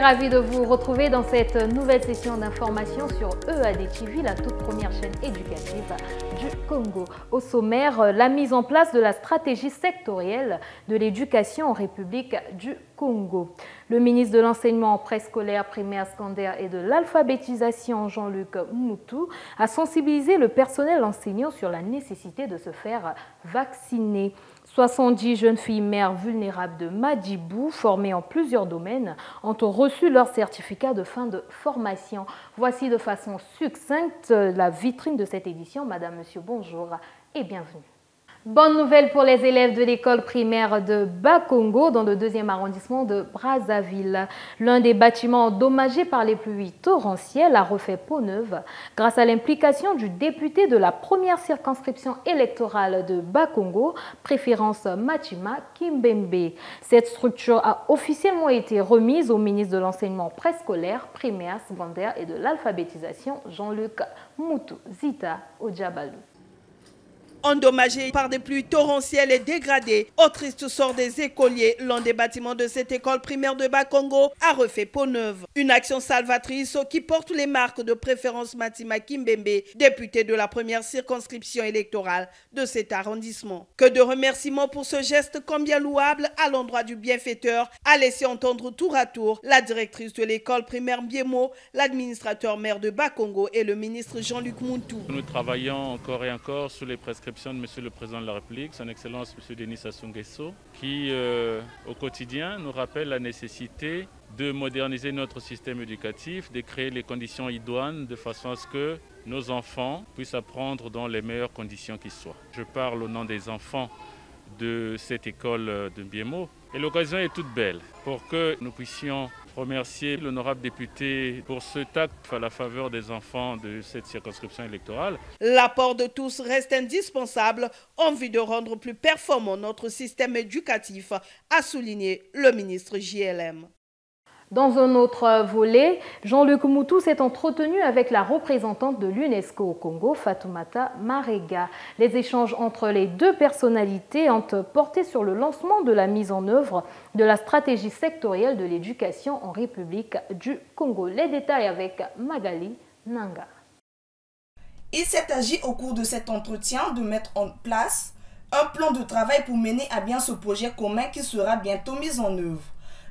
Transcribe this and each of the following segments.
ravie de vous retrouver dans cette nouvelle session d'information sur EAD TV, la toute première chaîne éducative du Congo. Au sommaire, la mise en place de la stratégie sectorielle de l'éducation en République du Congo. Le ministre de l'Enseignement préscolaire, primaire, secondaire et de l'alphabétisation, Jean-Luc Moutou, a sensibilisé le personnel enseignant sur la nécessité de se faire vacciner. 70 jeunes filles mères vulnérables de Madibou, formées en plusieurs domaines, ont reçu leur certificat de fin de formation. Voici de façon succincte la vitrine de cette édition. Madame, Monsieur, bonjour et bienvenue. Bonne nouvelle pour les élèves de l'école primaire de Bakongo dans le 2e arrondissement de Brazzaville. L'un des bâtiments endommagés par les pluies torrentielles a refait peau neuve grâce à l'implication du député de la première circonscription électorale de Bakongo, préférence Matima Kimbembe. Cette structure a officiellement été remise au ministre de l'Enseignement préscolaire, primaire, secondaire et de l'alphabétisation, Jean-Luc Moutou. Zita Odjabalou. Endommagé par des pluies torrentielles et dégradé, au triste sort des écoliers, l'un des bâtiments de cette école primaire de Bakongo a refait peau neuve. Une action salvatrice qui porte les marques de préférence Matima Kimbembe, député de la première circonscription électorale de cet arrondissement. Que de remerciements pour ce geste combien louable à l'endroit du bienfaiteur, a laissé entendre tour à tour la directrice de l'école primaire Biemo, l'administrateur maire de Bakongo et le ministre Jean-Luc Moutou. Nous travaillons encore et encore sur les prescriptions de Monsieur le Président de la République, son Excellence Monsieur Denis Sassou Nguesso, qui au quotidien nous rappelle la nécessité de moderniser notre système éducatif, de créer les conditions idoines de façon à ce que nos enfants puissent apprendre dans les meilleures conditions qui soient. Je parle au nom des enfants de cette école de Biemo et l'occasion est toute belle pour que nous puissions remercier l'honorable député pour cet acte à la faveur des enfants de cette circonscription électorale. L'apport de tous reste indispensable en vue de rendre plus performant notre système éducatif, a souligné le ministre JLM. Dans un autre volet, Jean-Luc Moutou s'est entretenu avec la représentante de l'UNESCO au Congo, Fatoumata Marega. Les échanges entre les deux personnalités ont porté sur le lancement de la mise en œuvre de la stratégie sectorielle de l'éducation en République du Congo. Les détails avec Magali Nanga. Il s'est agi au cours de cet entretien de mettre en place un plan de travail pour mener à bien ce projet commun qui sera bientôt mis en œuvre.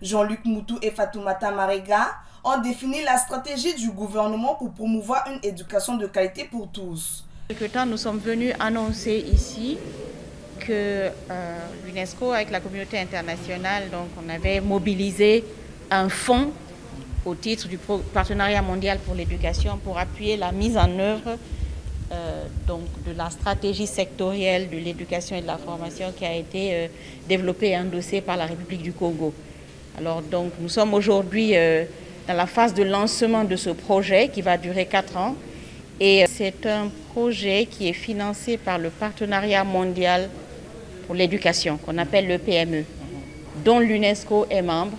Jean-Luc Moutou et Fatoumata Marega ont défini la stratégie du gouvernement pour promouvoir une éducation de qualité pour tous. Quelque temps, nous sommes venus annoncer ici que l'UNESCO, avec la communauté internationale, donc on avait mobilisé un fonds au titre du partenariat mondial pour l'éducation pour appuyer la mise en œuvre donc de la stratégie sectorielle de l'éducation et de la formation qui a été développée et endossée par la République du Congo. Alors donc nous sommes aujourd'hui dans la phase de lancement de ce projet qui va durer 4 ans et c'est un projet qui est financé par le partenariat mondial pour l'éducation qu'on appelle le PME, dont l'UNESCO est membre,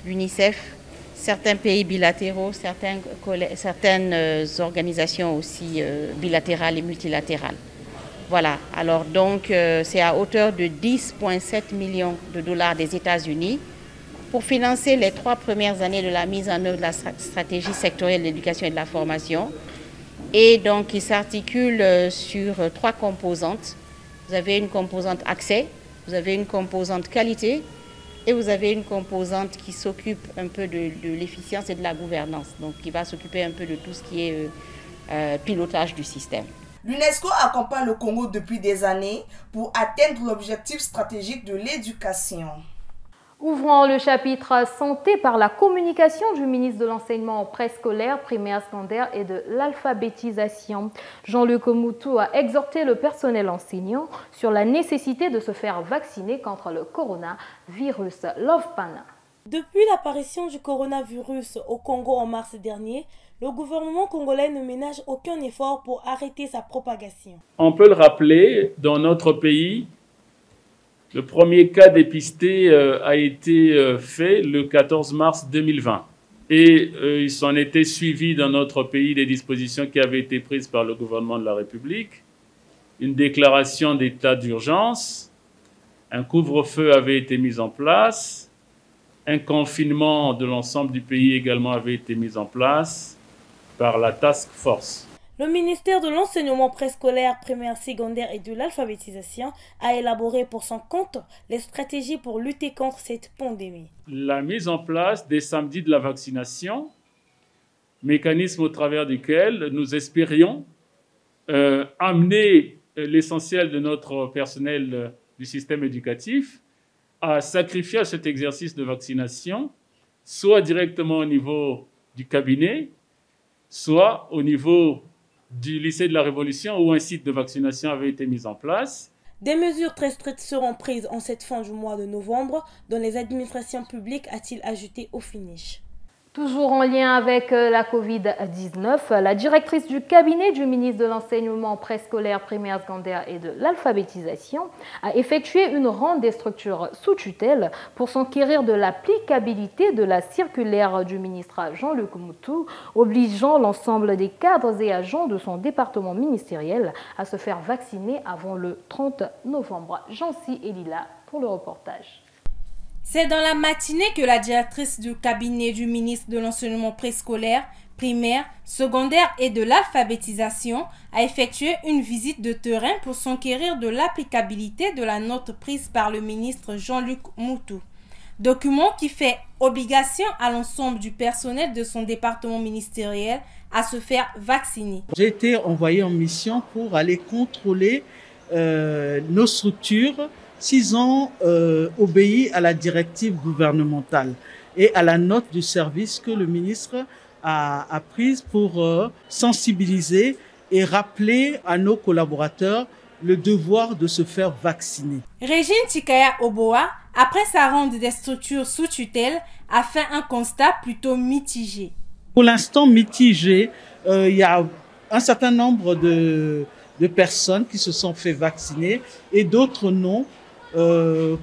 l'UNICEF, certains pays bilatéraux, certaines organisations aussi bilatérales et multilatérales. Voilà, alors donc c'est à hauteur de 10,7 millions de dollars des États-Unis pour financer les 3 premières années de la mise en œuvre de la stratégie sectorielle de l'éducation et de la formation. Et donc, il s'articule sur 3 composantes. Vous avez une composante accès, vous avez une composante qualité et vous avez une composante qui s'occupe un peu de l'efficience et de la gouvernance, donc qui va s'occuper un peu de tout ce qui est pilotage du système. L'UNESCO accompagne le Congo depuis des années pour atteindre l'objectif stratégique de l'éducation. Ouvrant le chapitre santé par la communication du ministre de l'Enseignement préscolaire, primaire, secondaire et de l'alphabétisation. Jean-Luc Moutou a exhorté le personnel enseignant sur la nécessité de se faire vacciner contre le coronavirus. Love Pana. Depuis l'apparition du coronavirus au Congo en mars dernier, le gouvernement congolais ne ménage aucun effort pour arrêter sa propagation. On peut le rappeler, dans notre pays, le premier cas dépisté a été fait le 14 mars 2020. Et il s'en était suivi dans notre pays des dispositions qui avaient été prises par le gouvernement de la République. Une déclaration d'état d'urgence, un couvre-feu avait été mis en place Un confinement de l'ensemble du pays également avait été mis en place par la Task Force. Le ministère de l'enseignement préscolaire, primaire, secondaire et de l'alphabétisation a élaboré pour son compte les stratégies pour lutter contre cette pandémie. La mise en place des samedis de la vaccination, mécanisme au travers duquel nous espérions amener l'essentiel de notre personnel du système éducatif à sacrifier à cet exercice de vaccination, soit directement au niveau du cabinet, soit au niveau du lycée de la Révolution où un site de vaccination avait été mis en place. Des mesures très strictes seront prises en cette fin du mois de novembre dans les administrations publiques, a-t-il ajouté au finish. Toujours en lien avec la Covid-19, la directrice du cabinet du ministre de l'Enseignement préscolaire, primaire, secondaire et de l'alphabétisation a effectué une ronde des structures sous tutelle pour s'enquérir de l'applicabilité de la circulaire du ministre Jean-Luc Moutou, obligeant l'ensemble des cadres et agents de son département ministériel à se faire vacciner avant le 30 novembre. Jancy et Lila pour le reportage. C'est dans la matinée que la directrice du cabinet du ministre de l'Enseignement préscolaire, primaire, secondaire et de l'alphabétisation a effectué une visite de terrain pour s'enquérir de l'applicabilité de la note prise par le ministre Jean-Luc Moutou. Document qui fait obligation à l'ensemble du personnel de son département ministériel à se faire vacciner. J'ai été envoyé en mission pour aller contrôler nos structures s'ils ont obéi à la directive gouvernementale et à la note du service que le ministre a prise pour sensibiliser et rappeler à nos collaborateurs le devoir de se faire vacciner. Régine Tikaya Oboa, après sa ronde des structures sous tutelle, a fait un constat plutôt mitigé. Pour l'instant mitigé, il y a un certain nombre de personnes qui se sont fait vacciner et d'autres non.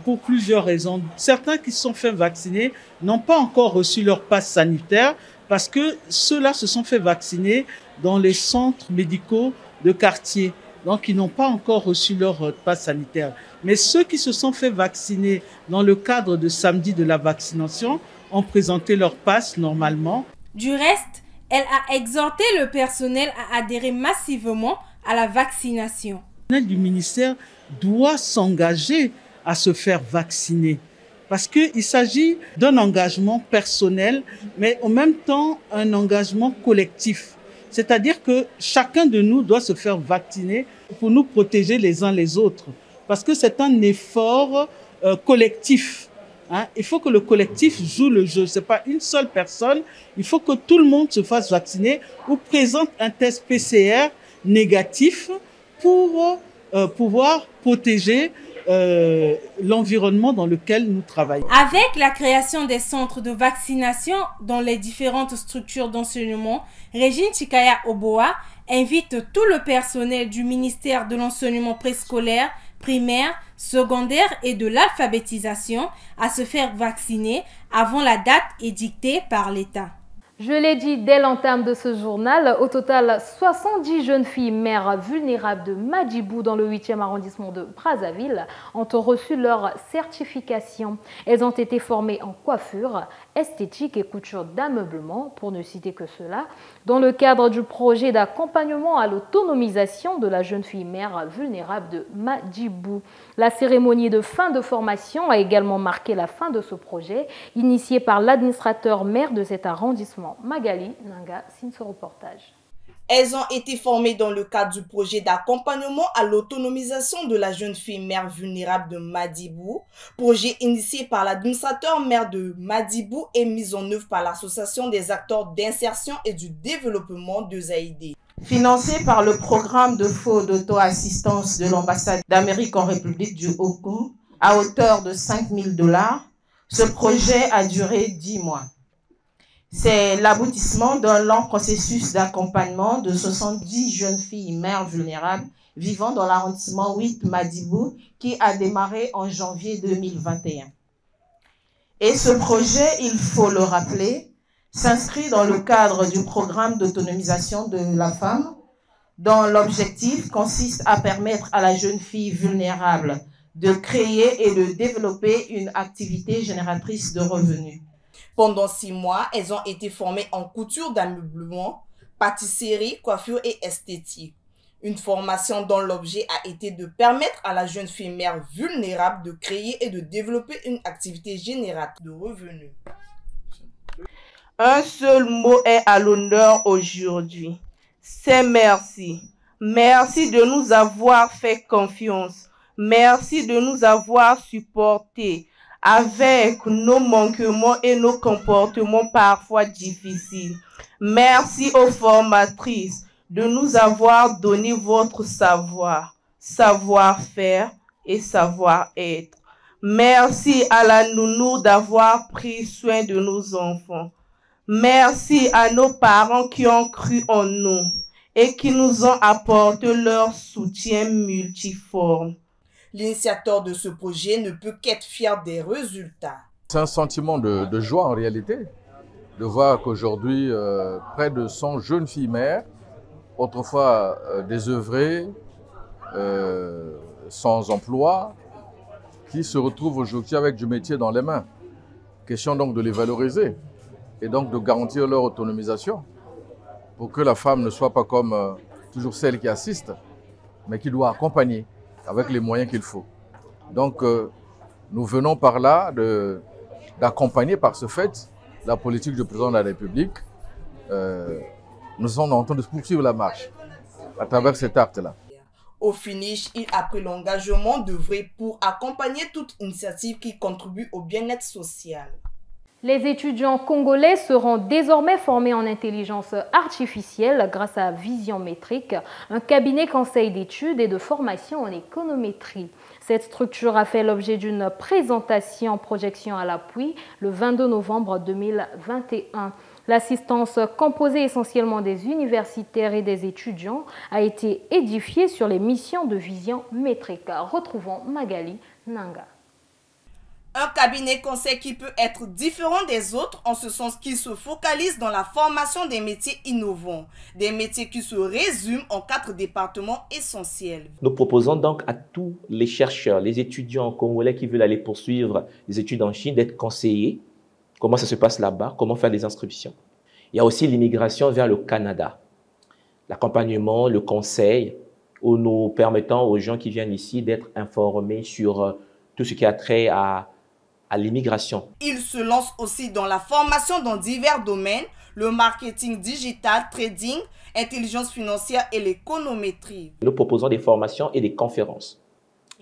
Pour plusieurs raisons. Certains qui se sont fait vacciner n'ont pas encore reçu leur passe sanitaire parce que ceux-là se sont fait vacciner dans les centres médicaux de quartier. Donc, ils n'ont pas encore reçu leur passe sanitaire. Mais ceux qui se sont fait vacciner dans le cadre de samedi de la vaccination ont présenté leur passe normalement. Du reste, elle a exhorté le personnel à adhérer massivement à la vaccination. Le personnel du ministère doit s'engager à se faire vacciner parce qu'il s'agit d'un engagement personnel, mais en même temps un engagement collectif. C'est-à-dire que chacun de nous doit se faire vacciner pour nous protéger les uns les autres parce que c'est un effort collectif. Il faut que le collectif joue le jeu. C'est pas une seule personne. Il faut que tout le monde se fasse vacciner ou présente un test PCR négatif pour pouvoir protéger l'environnement dans lequel nous travaillons. Avec la création des centres de vaccination dans les différentes structures d'enseignement, Régine Tikaya Oboa invite tout le personnel du ministère de l'Enseignement préscolaire, primaire, secondaire et de l'alphabétisation à se faire vacciner avant la date édictée par l'État. Je l'ai dit dès l'entame de ce journal, au total, 70 jeunes filles mères vulnérables de Madjibou dans le 8e arrondissement de Brazzaville ont reçu leur certification. Elles ont été formées en coiffure, esthétique et couture d'ameublement, pour ne citer que cela, dans le cadre du projet d'accompagnement à l'autonomisation de la jeune fille mère vulnérable de Madjibou. La cérémonie de fin de formation a également marqué la fin de ce projet, initié par l'administrateur maire de cet arrondissement. Magali Nanga signe ce reportage. Elles ont été formées dans le cadre du projet d'accompagnement à l'autonomisation de la jeune fille mère vulnérable de Madjibou, projet initié par l'administrateur maire de Madjibou et mis en œuvre par l'Association des acteurs d'insertion et du développement de Zaïdé. Financé par le programme de fonds d'auto-assistance de l'ambassade d'Amérique en République du Congo à hauteur de $5 000, ce projet a duré 10 mois. C'est l'aboutissement d'un long processus d'accompagnement de 70 jeunes filles mères vulnérables vivant dans l'arrondissement 8 Madjibou qui a démarré en janvier 2021. Et ce projet, il faut le rappeler, s'inscrit dans le cadre du programme d'autonomisation de la femme, dont l'objectif consiste à permettre à la jeune fille vulnérable de créer et de développer une activité génératrice de revenus. Pendant 6 mois, elles ont été formées en couture d'ameublement, pâtisserie, coiffure et esthétique. Une formation dont l'objet a été de permettre à la jeune fille mère vulnérable de créer et de développer une activité génératrice de revenus. Un seul mot est à l'honneur aujourd'hui, c'est merci. Merci de nous avoir fait confiance. Merci de nous avoir supportés avec nos manquements et nos comportements parfois difficiles. Merci aux formatrices de nous avoir donné votre savoir, savoir-faire et savoir-être. Merci à la nounou d'avoir pris soin de nos enfants. Merci à nos parents qui ont cru en nous et qui nous ont apporté leur soutien multiforme. L'initiateur de ce projet ne peut qu'être fier des résultats. C'est un sentiment de joie en réalité, de voir qu'aujourd'hui, près de 100 jeunes filles mères, autrefois désœuvrées, sans emploi, qui se retrouvent aujourd'hui avec du métier dans les mains. Question donc de les valoriser et donc de garantir leur autonomisation pour que la femme ne soit pas comme toujours celle qui assiste, mais qui doit accompagner avec les moyens qu'il faut. Donc nous venons par là d'accompagner par ce fait la politique du président de la République. Nous sommes en train de poursuivre la marche à travers cet acte-là. Au finish, il a pris l'engagement d'œuvrer pour accompagner toute initiative qui contribue au bien-être social. Les étudiants congolais seront désormais formés en intelligence artificielle grâce à Vision Métrique, un cabinet conseil d'études et de formation en économétrie. Cette structure a fait l'objet d'une présentation projection à l'appui le 22 novembre 2021. L'assistance, composée essentiellement des universitaires et des étudiants, a été édifiée sur les missions de Vision Métrique. Retrouvons Magali Nanga. Un cabinet conseil qui peut être différent des autres en ce sens qu'il se focalise dans la formation des métiers innovants, des métiers qui se résument en 4 départements essentiels. Nous proposons donc à tous les chercheurs, les étudiants congolais qui veulent aller poursuivre des études en Chine d'être conseillés. Comment ça se passe là-bas, comment faire des inscriptions. Il y a aussi l'immigration vers le Canada, l'accompagnement, le conseil, où nous permettons aux gens qui viennent ici d'être informés sur tout ce qui a trait à l'immigration. Il se lance aussi dans la formation dans divers domaines, le marketing digital, trading, intelligence financière et l'économétrie. Nous proposons des formations et des conférences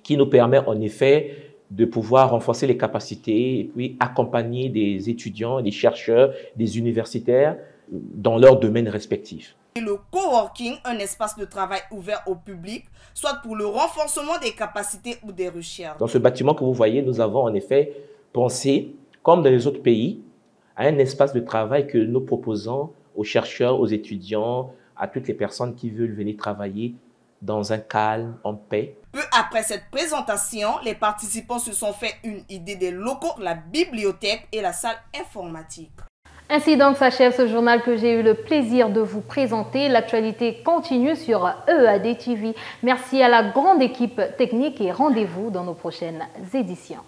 qui nous permettent en effet de pouvoir renforcer les capacités et puis accompagner des étudiants, des chercheurs, des universitaires dans leurs domaines respectifs. Le coworking, un espace de travail ouvert au public, soit pour le renforcement des capacités ou des recherches. Dans ce bâtiment que vous voyez, nous avons en effet pensé, comme dans les autres pays, à un espace de travail que nous proposons aux chercheurs, aux étudiants, à toutes les personnes qui veulent venir travailler dans un calme, en paix. Peu après cette présentation, les participants se sont fait une idée des locaux, la bibliothèque et la salle informatique. Ainsi donc s'achève ce journal que j'ai eu le plaisir de vous présenter. L'actualité continue sur EAD TV. Merci à la grande équipe technique et rendez-vous dans nos prochaines éditions.